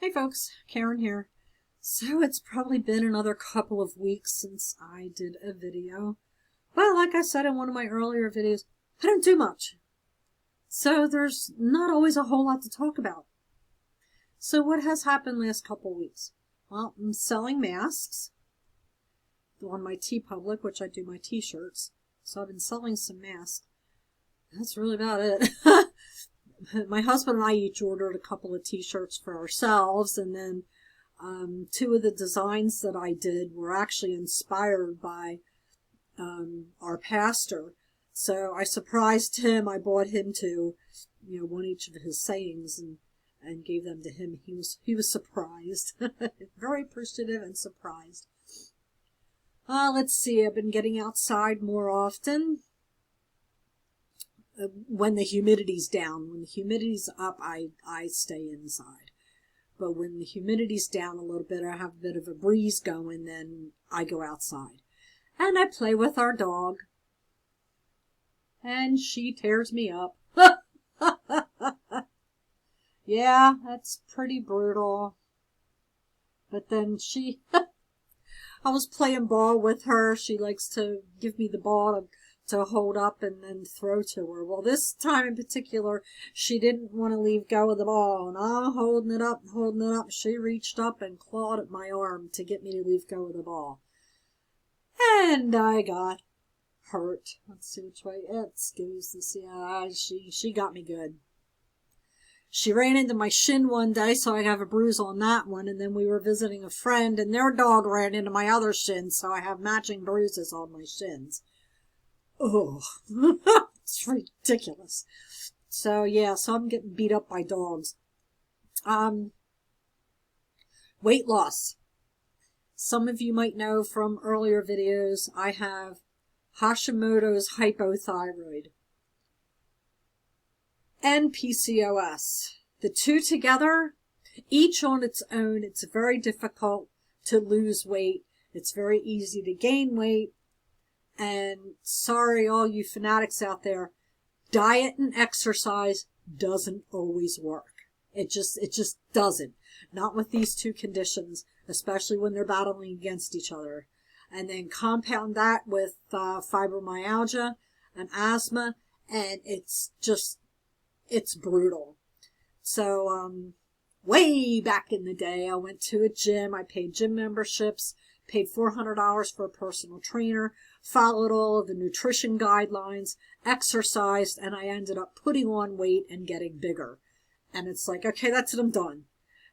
Hey folks, Karen here. So it's probably been another couple of weeks since I did a video. Well, like I said in one of my earlier videos, I don't do much. So there's not always a whole lot to talk about. So what has happened last couple of weeks? Well, I'm selling masks on my TeePublic, which I do my t-shirts. So I've been selling some masks. That's really about it. My husband and I each ordered a couple of t-shirts for ourselves, and then two of the designs that I did were actually inspired by our pastor. So I surprised him. I bought him one each of his sayings and gave them to him. He was surprised, very appreciative and surprised. Let's see. I've been getting outside more often. When the humidity's down. When the humidity's up, I stay inside. But when the humidity's down a little bit, I have a bit of a breeze going, then I go outside. And I play with our dog. And she tears me up. Yeah, that's pretty brutal. But then I was playing ball with her. She likes to give me the ball to hold up and then throw to her. Well, this time in particular, she didn't want to leave go of the ball, and I'm holding it up. She reached up and clawed at my arm to get me to leave go of the ball. And I got hurt. Let's see which way it goes. She got me good. She ran into my shin one day, so I have a bruise on that one, and then we were visiting a friend, and their dog ran into my other shin, so I have matching bruises on my shins. Oh, it's ridiculous. So I'm getting beat up by dogs. Weight loss. Some of you might know from earlier videos, I have Hashimoto's hypothyroid and PCOS. The two together, each on its own, it's very difficult to lose weight. It's very easy to gain weight. And sorry, all you fanatics out there, diet and exercise doesn't always work. It just doesn't. Not with these two conditions, especially when they're battling against each other. And then compound that with fibromyalgia and asthma, and it's brutal. So, way back in the day, I went to a gym. I paid gym memberships, paid $400 for a personal trainer, followed all of the nutrition guidelines, exercised, and I ended up putting on weight and getting bigger. And it's like, okay, that's it, I'm done.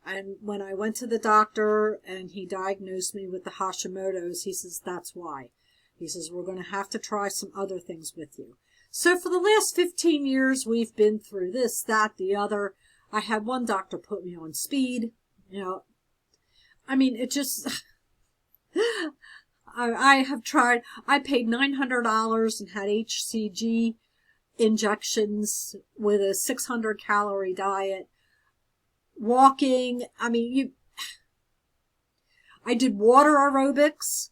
And when I went to the doctor and he diagnosed me with the Hashimoto's, he says, that's why. He says, we're going to have to try some other things with you. So for the last 15 years, we've been through this, that, the other. I had one doctor put me on speed. It just... I have tried. I paid $900 and had HCG injections with a 600-calorie diet. Walking. I did water aerobics,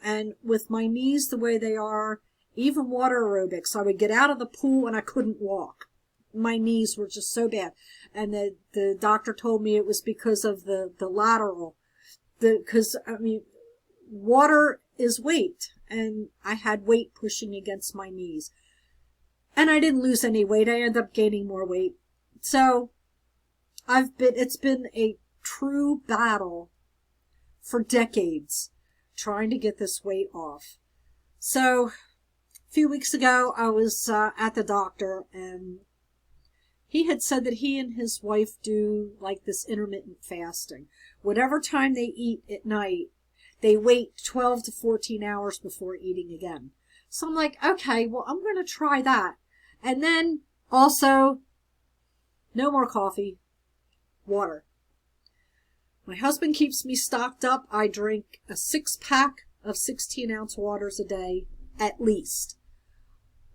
and with my knees the way they are, even water aerobics, I would get out of the pool and I couldn't walk. My knees were just so bad. And the doctor told me it was because of the lateral. Water is weight, and I had weight pushing against my knees. And I didn't lose any weight. I ended up gaining more weight. So it's been a true battle for decades trying to get this weight off. So a few weeks ago, I was at the doctor, and he had said that he and his wife do like this intermittent fasting. Whatever time they eat at night, they wait 12 to 14 hours before eating again. So I'm like, okay, well, I'm going to try that. And then also, no more coffee, water. My husband keeps me stocked up. I drink a 6-pack of 16-ounce waters a day, at least.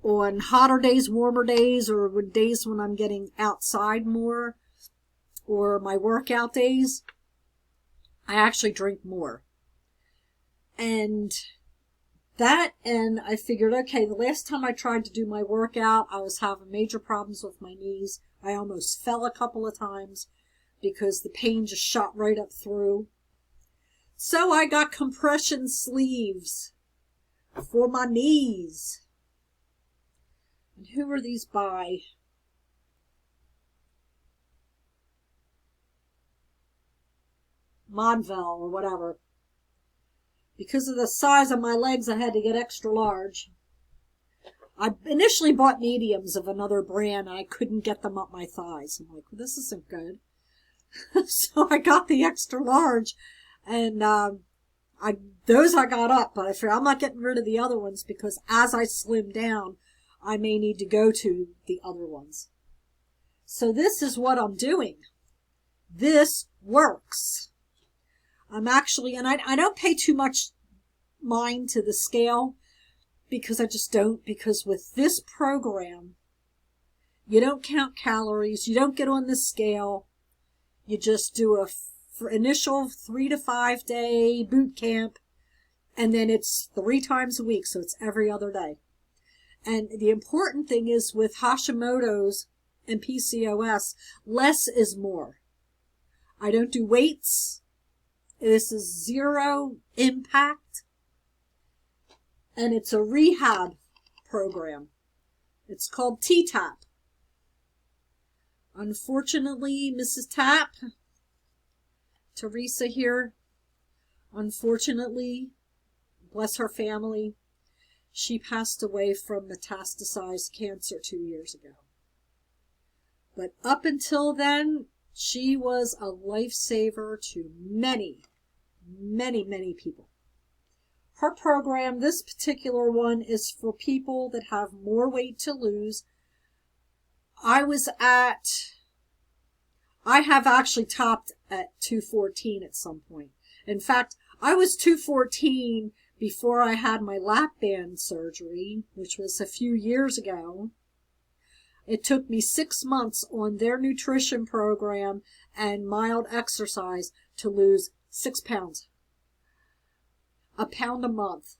On hotter days, warmer days, or days when I'm getting outside more, or my workout days, I actually drink more. And I figured, okay, the last time I tried to do my workout, I was having major problems with my knees. I almost fell a couple of times. because the pain just shot right up through. So I got compression sleeves for my knees. And who are these by? Monville or whatever. Because of the size of my legs, I had to get extra large. I initially bought mediums of another brand, and I couldn't get them up my thighs. I'm like, well, this isn't good. So I got the extra large, and those I got up, but I figured I'm not getting rid of the other ones because as I slim down, I may need to go to the other ones. So this is what I'm doing. This works. I'm actually, and I don't pay too much mind to the scale because I just don't, because with this program, you don't count calories, you don't get on the scale, you just do a initial 3 to 5 day boot camp, and then it's 3 times a week, so it's every other day. And the important thing is with Hashimoto's and PCOS, less is more. I don't do weights. This is zero impact. And it's a rehab program. It's called T-Tapp. Unfortunately, Mrs. Tapp, Teresa here, unfortunately, bless her family, she passed away from metastasized cancer 2 years ago. But up until then, she was a lifesaver to many, many, many people. Her program, this particular one, is for people that have more weight to lose. I have actually topped at 214 at some point. In fact, I was 214 before I had my lap band surgery, which was a few years ago. It took me 6 months on their nutrition program and mild exercise to lose 6 pounds. A pound a month.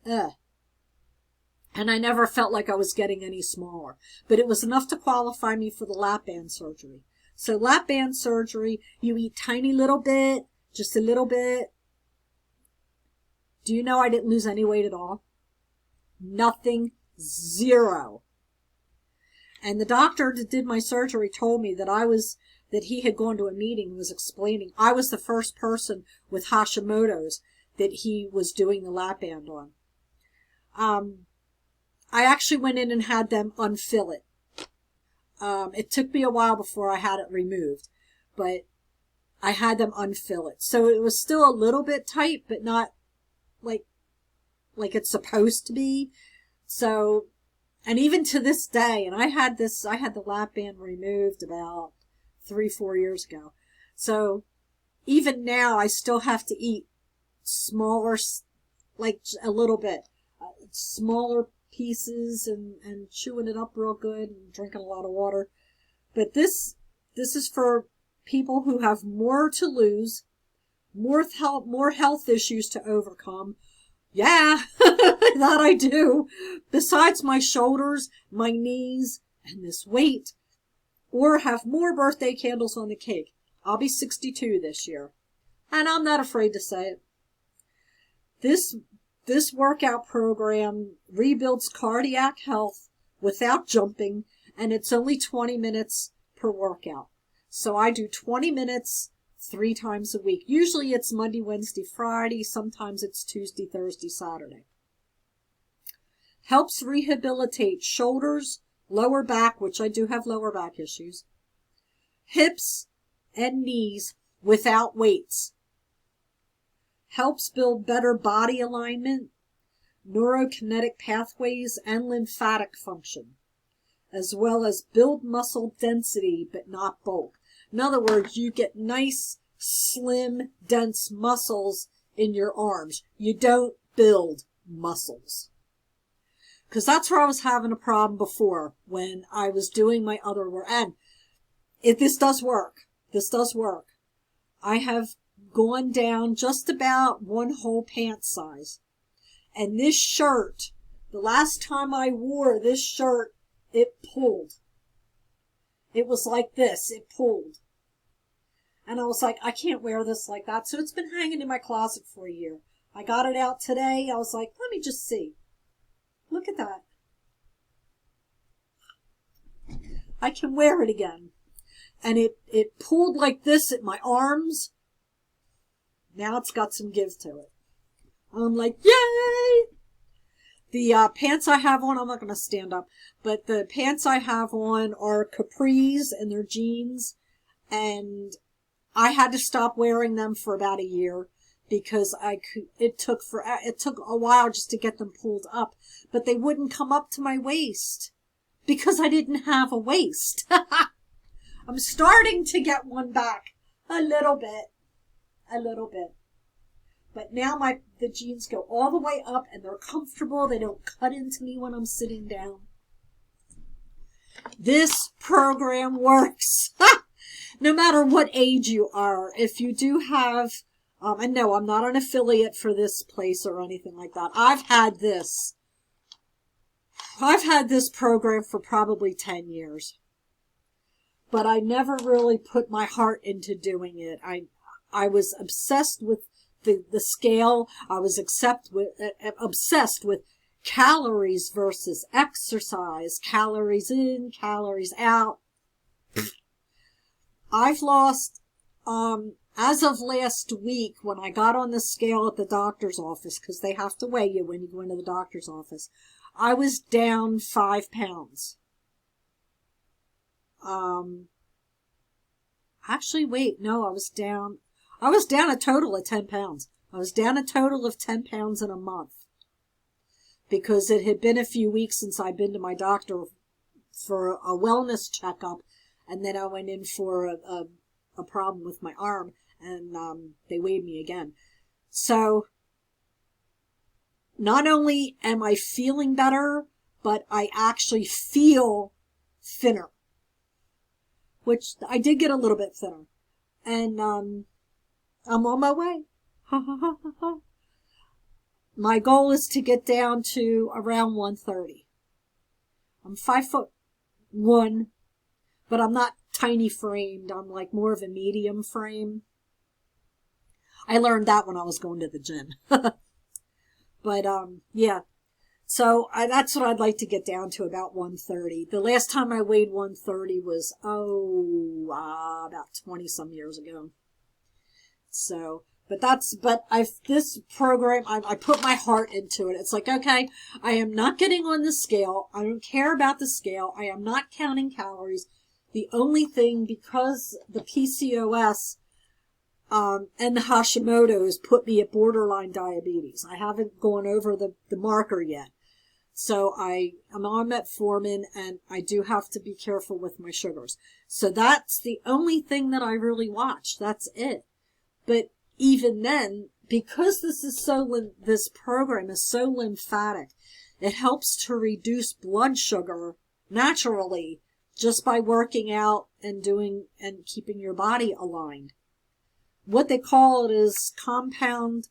And I never felt like I was getting any smaller. But it was enough to qualify me for the lap band surgery. So lap band surgery, you eat tiny little bit, just a little bit. Do you know I didn't lose any weight at all? Nothing. Zero. And the doctor that did my surgery told me that he had gone to a meeting and was explaining I was the first person with Hashimoto's that he was doing the lap band on. I actually went in and had them unfill it. It took me a while before I had it removed, but I had them unfill it. So it was still a little bit tight, but not like it's supposed to be. So, and even to this day, and I had the lap band removed about 3-4 years ago. So even now I still have to eat smaller, like a little bit, smaller pieces and chewing it up real good and drinking a lot of water. But this is for people who have more to lose, more health issues to overcome. Yeah, that I do. Besides my shoulders, my knees, and this weight. Or have more birthday candles on the cake. I'll be 62 this year. And I'm not afraid to say it. This workout program rebuilds cardiac health without jumping, and it's only 20 minutes per workout. So I do 20 minutes 3 times a week. Usually it's Monday, Wednesday, Friday. Sometimes it's Tuesday, Thursday, Saturday. Helps rehabilitate shoulders, lower back, which I do have lower back issues, hips, and knees without weights. Helps build better body alignment, neurokinetic pathways, and lymphatic function, as well as build muscle density but not bulk. In other words, you get nice, slim, dense muscles in your arms. You don't build muscles. Because that's where I was having a problem before when I was doing my other work. And this does work. This does work. I have gone down just about 1 whole pant size. And this shirt, the last time I wore this shirt, it pulled. It was like this. It pulled. And I was like, I can't wear this like that. So it's been hanging in my closet for a year. I got it out today. I was like, let me just see. Look at that. I can wear it again. And it pulled like this at my arms. Now it's got some give to it. I'm like, yay! The pants I have on, I'm not going to stand up, but the pants I have on are capris and they're jeans. And I had to stop wearing them for about a year because it took a while just to get them pulled up, but they wouldn't come up to my waist because I didn't have a waist. I'm starting to get one back a little bit. But now the jeans go all the way up and they're comfortable. They don't cut into me when I'm sitting down. This program works. No matter what age you are, if you do have, and no, I'm not an affiliate for this place or anything like that. I've had this program for probably 10 years. But I never really put my heart into doing it. I was obsessed with the scale. I was obsessed with calories versus exercise, calories in, calories out. I've lost, as of last week, when I got on the scale at the doctor's office, because they have to weigh you when you go into the doctor's office, I was down 5 pounds. Actually, wait, no, I was down a total of 10 pounds. I was down a total of 10 pounds in a month. Because it had been a few weeks since I'd been to my doctor for a wellness checkup. And then I went in for a problem with my arm. And they weighed me again. So, not only am I feeling better, but I actually feel thinner. Which I did get a little bit thinner. And I'm on my way. My goal is to get down to around 130. I'm 5'1", but I'm not tiny framed. I'm like more of a medium frame. I learned that when I was going to the gym. But yeah. So that's what I'd like to get down to, about 130. The last time I weighed 130 was, about 20 some years ago. So, this program, I put my heart into it. It's like, okay, I am not getting on the scale. I don't care about the scale. I am not counting calories. The only thing, because the PCOS, and the Hashimoto's put me at borderline diabetes. I haven't gone over the marker yet. So I'm on metformin and I do have to be careful with my sugars. So that's the only thing that I really watch. That's it. But even then, because this program is so lymphatic, it helps to reduce blood sugar naturally just by working out and keeping your body aligned. What they call it is comprehensive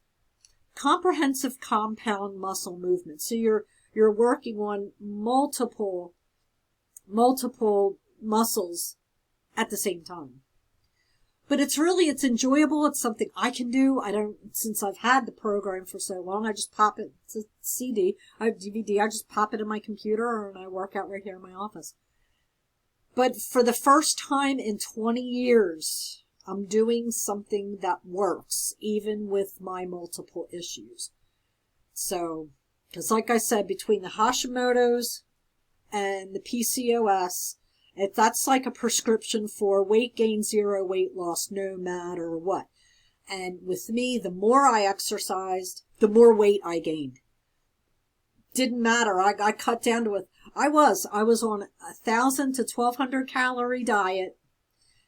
compound muscle movement. So you're working on multiple muscles at the same time. But it's enjoyable. It's something I can do. Since I've had the program for so long, I just pop it. It's a DVD. I just pop it in my computer and I work out right here in my office. But for the first time in 20 years, I'm doing something that works, even with my multiple issues. So, because like I said, between the Hashimoto's and the PCOS, that's like a prescription for weight gain, zero weight loss, no matter what. And with me, the more I exercised, the more weight I gained. Didn't matter. I cut down to I was on 1,000 to 1,200 calorie diet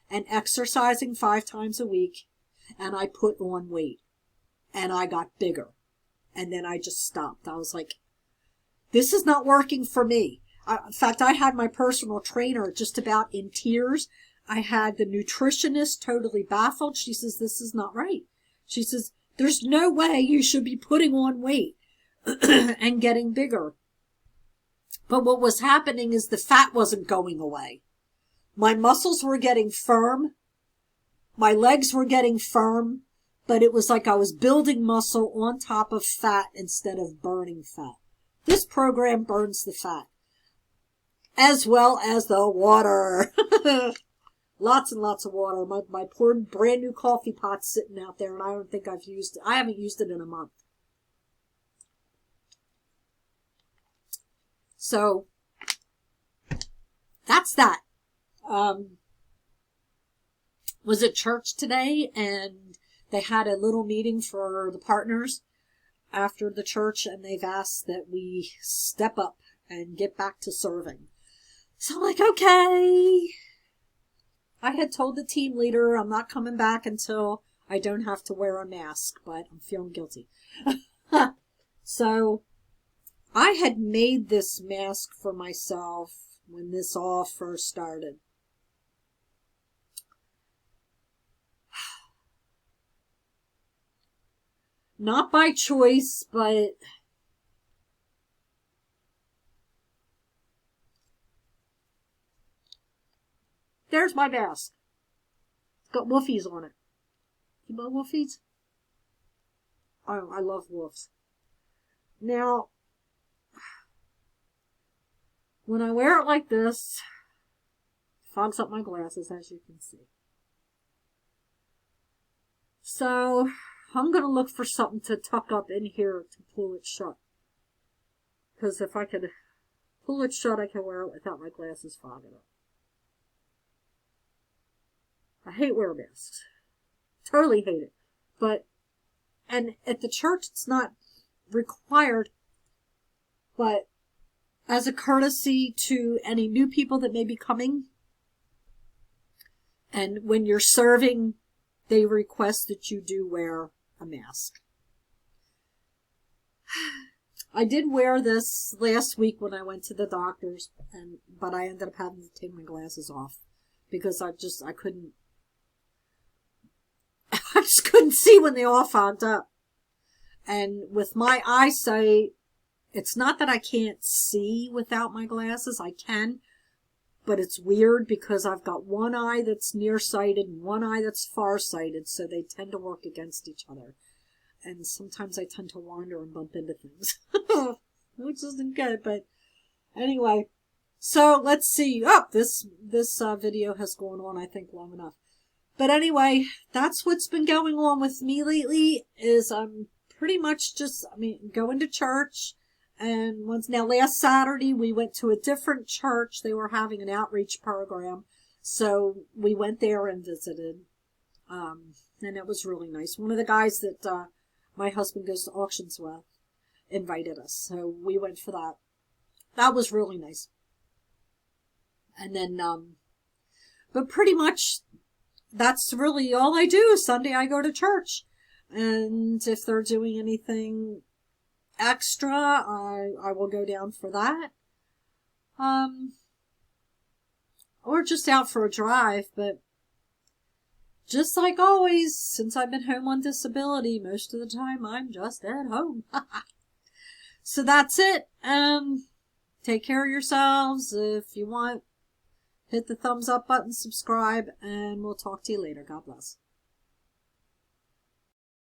and exercising 5 times a week. And I put on weight and I got bigger. And then I just stopped. I was like, this is not working for me. In fact, I had my personal trainer just about in tears. I had the nutritionist totally baffled. She says, this is not right. She says, there's no way you should be putting on weight and getting bigger. But what was happening is the fat wasn't going away. My muscles were getting firm, my legs were getting firm, but it was like I was building muscle on top of fat instead of burning fat. This program burns the fat, as well as the water. Lots and lots of water. My poor brand new coffee pot's sitting out there, and I don't think I've used it. I haven't used it in a month. So, that's that. Was at church today, and they had a little meeting for the partners after the church, and they've asked that we step up and get back to serving. So I'm like, okay. I had told the team leader I'm not coming back until I don't have to wear a mask, but I'm feeling guilty. So I had made this mask for myself when this all first started. Not by choice, but there's my mask. It's got woofies on it. You know woofies? Oh, I love wolves. Now, when I wear it like this, it fogs up my glasses, as you can see. So, I'm going to look for something to tuck up in here to pull it shut. Because if I could pull it shut, I can wear it without my glasses fogging up. I hate wearing masks. Totally hate it. But, and at the church, it's not required, but as a courtesy to any new people that may be coming, and when you're serving, they request that you do wear a mask. I did wear this last week when I went to the doctor's, but I ended up having to take my glasses off because I couldn't see when they all fogged up. And with my eyesight, it's not that I can't see without my glasses. I can, but it's weird because I've got one eye that's nearsighted and one eye that's farsighted, so they tend to work against each other. And sometimes I tend to wander and bump into things, which isn't good, but anyway. So let's see. Oh, this video has gone on, I think, long enough. But anyway, that's what's been going on with me lately, is I'm pretty much just, going to church. And last Saturday, we went to a different church. They were having an outreach program. So we went there and visited. And it was really nice. One of the guys that my husband goes to auctions with invited us. So we went for that. That was really nice. And then, but pretty much that's really all I do. Sunday I go to church. And if they're doing anything extra, I will go down for that. Or just out for a drive, but just like always, since I've been home on disability, most of the time I'm just at home. So that's it. Take care of yourselves. If you want, hit the thumbs up button, subscribe, and we'll talk to you later. God bless.